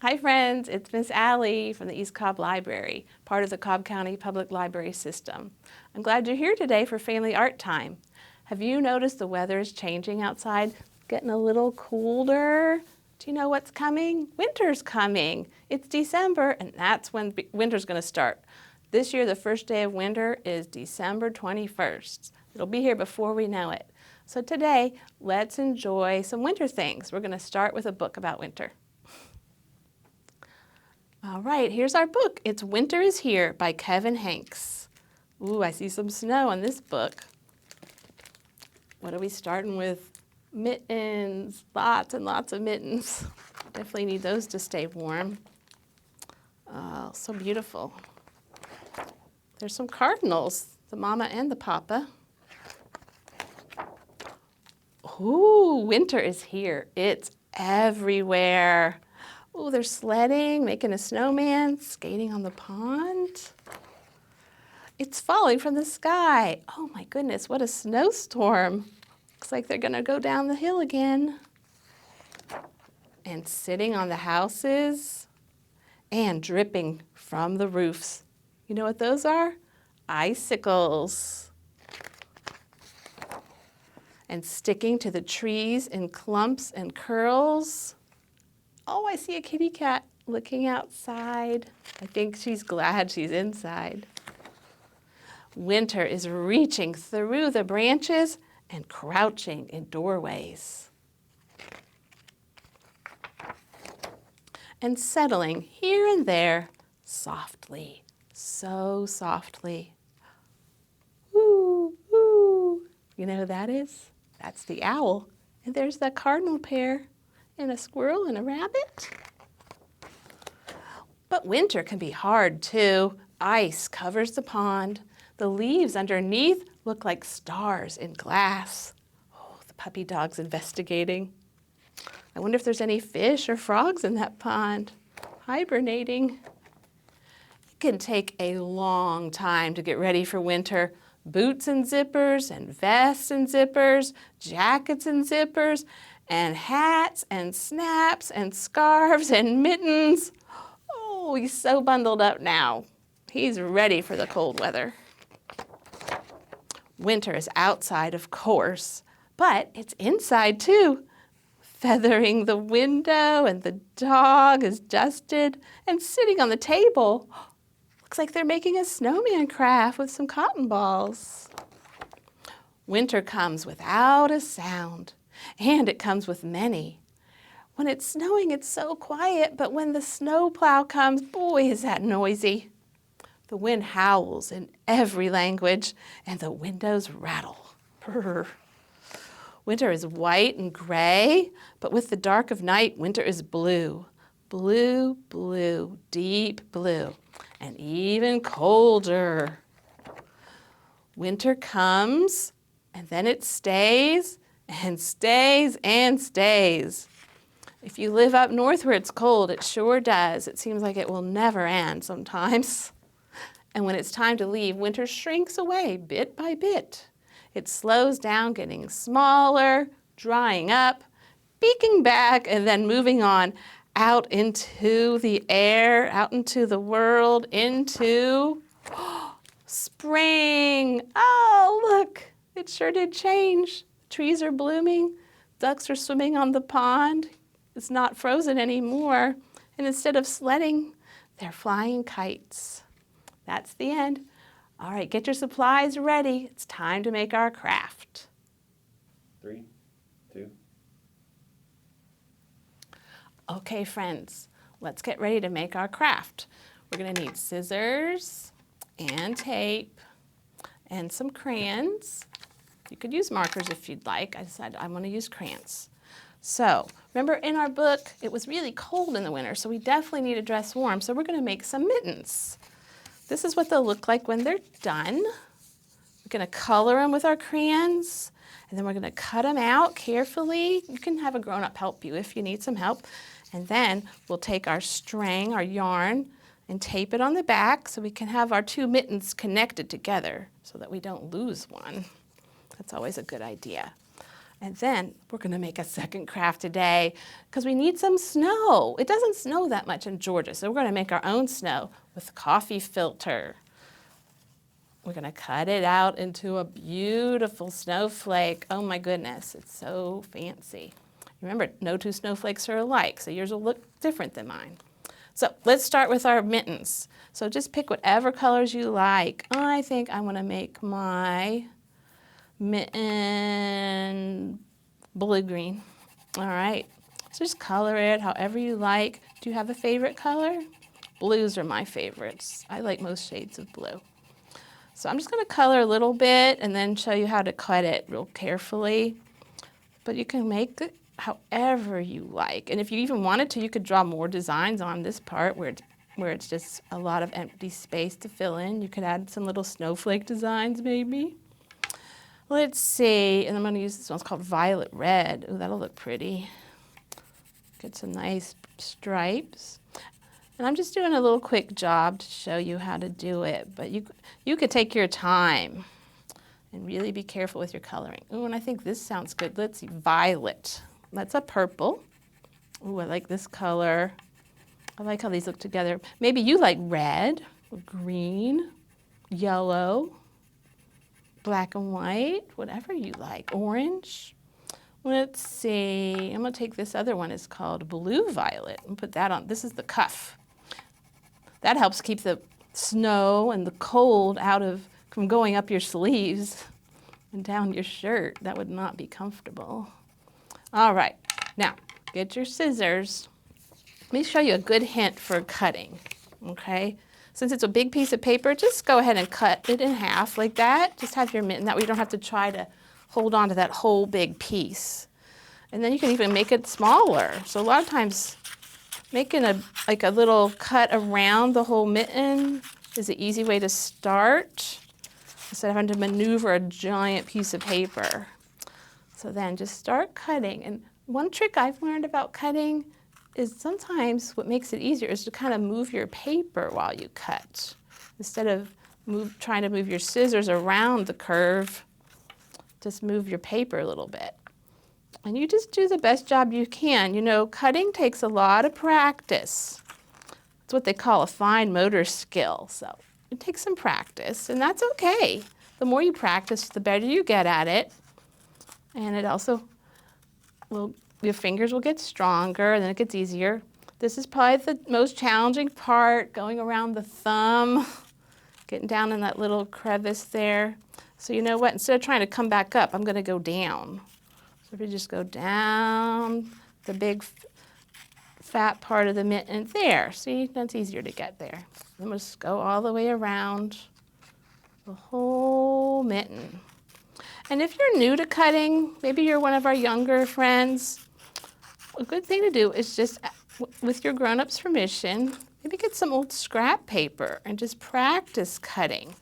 Hi friends, it's Miss Allie from the East Cobb Library, part of the Cobb County Public Library System. I'm glad you're here today for Family Art Time. Have you noticed the weather is changing outside, getting a little colder? Do you know what's coming? Winter's coming. It's December and that's when winter's going to start. This year the first day of winter is December 21st. It'll be here before we know it. So today, let's enjoy some winter things. We're going to start with a book about winter. All right, here's our book. It's Winter is Here by Kevin Hanks. Ooh, I see some snow in this book. What are we starting with? Mittens, lots and lots of mittens. Definitely need those to stay warm. Oh, so beautiful. There's some cardinals, the mama and the papa. Ooh, winter is here. It's everywhere. Ooh, they're sledding, making a snowman, skating on the pond. It's falling from the sky. Oh my goodness, what a snowstorm. Looks like they're gonna go down the hill again. And sitting on the houses and dripping from the roofs. You know what those are? Icicles. And sticking to the trees in clumps and curls. Oh, I see a kitty cat looking outside. I think she's glad she's inside. Winter is reaching through the branches and crouching in doorways. And settling here and there softly, so softly. Woo, woo. You know who that is? That's the owl. And there's that cardinal pair and a squirrel and a rabbit. But winter can be hard too. Ice covers the pond. The leaves underneath look like stars in glass. Oh, the puppy dog's investigating. I wonder if there's any fish or frogs in that pond, hibernating. It can take a long time to get ready for winter. Boots and zippers, and vests and zippers, jackets and zippers, and hats and snaps and scarves and mittens. Oh, he's so bundled up now. He's ready for the cold weather. Winter is outside, of course, but it's inside too. Feathering the window, and the dog is dusted and sitting on the table. Looks like they're making a snowman craft with some cotton balls. Winter comes without a sound, and it comes with many. When it's snowing, it's so quiet, but when the snowplow comes, boy, is that noisy. The wind howls in every language, and the windows rattle. Brr. Winter is white and gray, but with the dark of night, winter is blue. Blue, blue, deep blue. And even colder. Winter comes, and then it stays, and stays, and stays. If you live up north where it's cold, it sure does. It seems like it will never end sometimes. And when it's time to leave, winter shrinks away bit by bit. It slows down, getting smaller, drying up, peeking back, and then moving on. Out into the air, out into the world, into spring. Oh, look, it sure did change. Trees are blooming, ducks are swimming on the pond. It's not frozen anymore. And instead of sledding, they're flying kites. That's the end. All right, get your supplies ready. It's time to make our craft. 3, 2. Okay, friends, let's get ready to make our craft. We're going to need scissors and tape and some crayons. You could use markers if you'd like. I decided I'm going to use crayons. So, remember in our book, it was really cold in the winter, so we definitely need to dress warm. So we're going to make some mittens. This is what they'll look like when they're done. We're going to color them with our crayons, and then we're going to cut them out carefully. You can have a grown-up help you if you need some help. And then we'll take our string, our yarn, and tape it on the back so we can have our two mittens connected together so that we don't lose one. That's always a good idea. And then we're going to make a second craft today because we need some snow. It doesn't snow that much in Georgia, so we're going to make our own snow with coffee filter. We're going to cut it out into a beautiful snowflake. Oh my goodness, it's so fancy. Remember, no two snowflakes are alike, so yours will look different than mine. So let's start with our mittens. So just pick whatever colors you like. I think I want to make my mitten blue-green. All right, so just color it however you like. Do you have a favorite color? Blues are my favorites. I like most shades of blue. So I'm just going to color a little bit and then show you how to cut it real carefully. But you can make it however you like. And if you even wanted to, you could draw more designs on this part where it's just a lot of empty space to fill in. You could add some little snowflake designs maybe. Let's see, and I'm going to use this one. It's called Violet Red. Ooh, that'll look pretty. Get some nice stripes. And I'm just doing a little quick job to show you how to do it. But you could take your time and really be careful with your coloring. Ooh, and I think this sounds good. Let's see, violet. That's a purple. Ooh, I like this color. I like how these look together. Maybe you like red, or green, yellow, black and white, whatever you like. Orange. Let's see, I'm going to take this other one. It's called Blue Violet and put that on. This is the cuff. That helps keep the snow and the cold from going up your sleeves and down your shirt. That would not be comfortable. All right, now get your scissors. Let me show you a good hint for cutting, okay? Since it's a big piece of paper, just go ahead and cut it in half like that. Just have your mitten, that way you don't have to try to hold on to that whole big piece. And then you can even make it smaller. So a lot of times making a little cut around the whole mitten is an easy way to start instead of having to maneuver a giant piece of paper. So then just start cutting. And one trick I've learned about cutting is sometimes what makes it easier is to kind of move your paper while you cut. Instead of trying to move your scissors around the curve, just move your paper a little bit. And you just do the best job you can. You know, cutting takes a lot of practice. It's what they call a fine motor skill. So it takes some practice, and that's okay. The more you practice, the better you get at it. And it also your fingers will get stronger, and then it gets easier. This is probably the most challenging part, going around the thumb, getting down in that little crevice there. So you know what? Instead of trying to come back up, I'm going to go down. So if you just go down the big fat part of the mitten there. See, that's easier to get there. Then we'll just go all the way around the whole mitten. And if you're new to cutting, maybe you're one of our younger friends, a good thing to do is just, with your grown-up's permission, maybe get some old scrap paper and just practice cutting.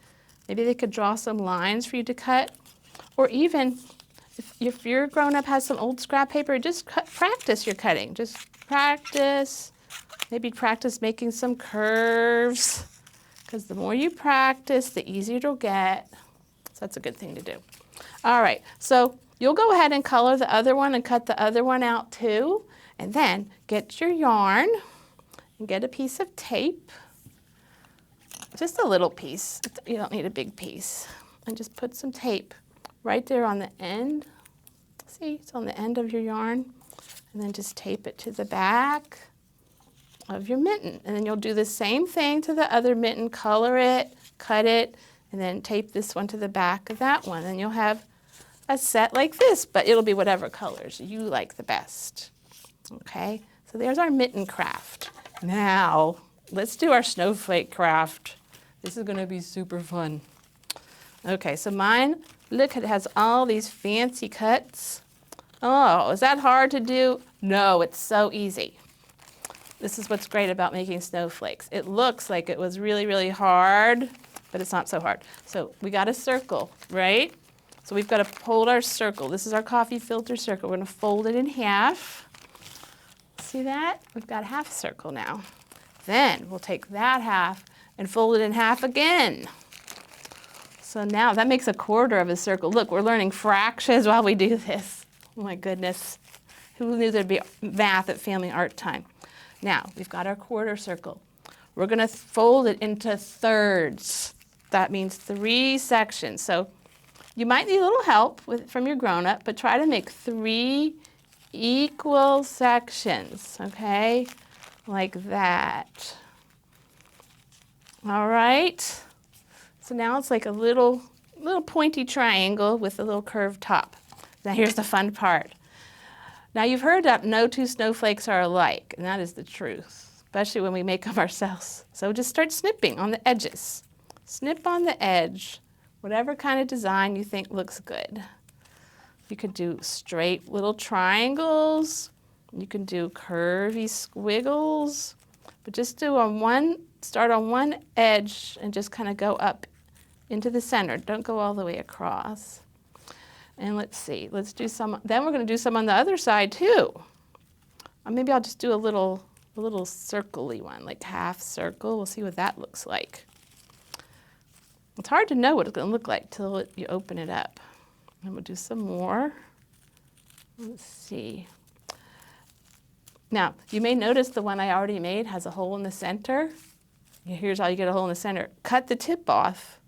Maybe they could draw some lines for you to cut. Or even, if your grown-up has some old scrap paper, just practice your cutting. Just practice. Maybe practice making some curves. Because the more you practice, the easier it'll get. So that's a good thing to do. All right, so you'll go ahead and color the other one and cut the other one out too. And then get your yarn and get a piece of tape. Just a little piece. You don't need a big piece. And just put some tape right there on the end. See, it's on the end of your yarn. And then just tape it to the back of your mitten. And then you'll do the same thing to the other mitten. Color it, cut it, and then tape this one to the back of that one. And you'll have a set like this, but it'll be whatever colors you like the best. Okay, so there's our mitten craft. Now, let's do our snowflake craft. This is gonna be super fun. Okay, so mine, look, it has all these fancy cuts. Oh, is that hard to do? No, it's so easy. This is what's great about making snowflakes. It looks like it was really, really hard, but it's not so hard. So we got a circle, right? So we've got to fold our circle. This is our coffee filter circle. We're going to fold it in half. See that? We've got a half circle now. Then we'll take that half and fold it in half again. So now that makes a quarter of a circle. Look, we're learning fractions while we do this. Oh my goodness. Who knew there'd be math at family art time? Now, we've got our quarter circle. We're going to fold it into thirds. That means 3 sections. So you might need a little help from your grown-up, but try to make 3 equal sections, okay? Like that. All right. So now it's like a little pointy triangle with a little curved top. Now here's the fun part. Now you've heard that no 2 snowflakes are alike, and that is the truth, especially when we make them ourselves. So just start snipping on the edges. Snip on the edge, whatever kind of design you think looks good. You could do straight little triangles. You can do curvy squiggles, but just start on one edge and just kind of go up into the center. Don't go all the way across. And let's see, let's do some, then we're going to do some on the other side too. Or maybe I'll just do a little circle-y one, like half circle. We'll see what that looks like. It's hard to know what it's going to look like till you open it up. And we'll do some more. Let's see. Now, you may notice the one I already made has a hole in the center. Here's how you get a hole in the center. Cut the tip off.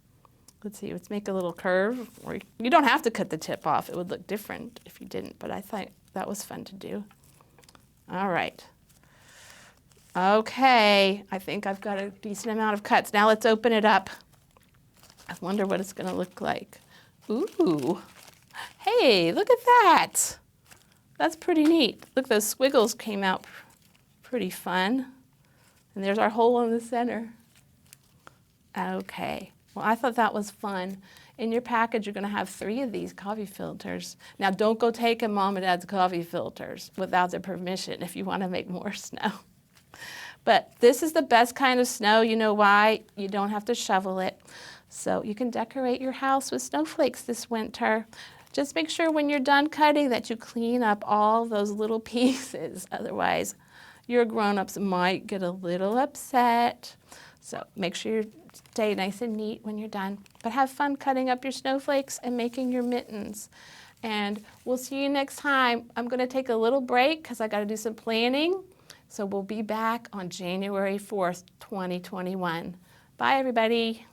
Let's see, let's make a little curve. Or you don't have to cut the tip off. It would look different if you didn't, but I thought that was fun to do. All right. Okay, I think I've got a decent amount of cuts. Now let's open it up. I wonder what it's going to look like. Ooh, hey, look at that. That's pretty neat. Look, those squiggles came out pretty fun. And there's our hole in the center. Okay. Well, I thought that was fun. In your package, you're going to have 3 of these coffee filters. Now, don't go taking Mom and Dad's coffee filters without their permission if you want to make more snow. But this is the best kind of snow. You know why? You don't have to shovel it. So you can decorate your house with snowflakes this winter. Just make sure when you're done cutting that you clean up all those little pieces. Otherwise, your grown-ups might get a little upset. So make sure you stay nice and neat when you're done. But have fun cutting up your snowflakes and making your mittens. And we'll see you next time. I'm going to take a little break because I got to do some planning. So we'll be back on January 4th, 2021. Bye, everybody.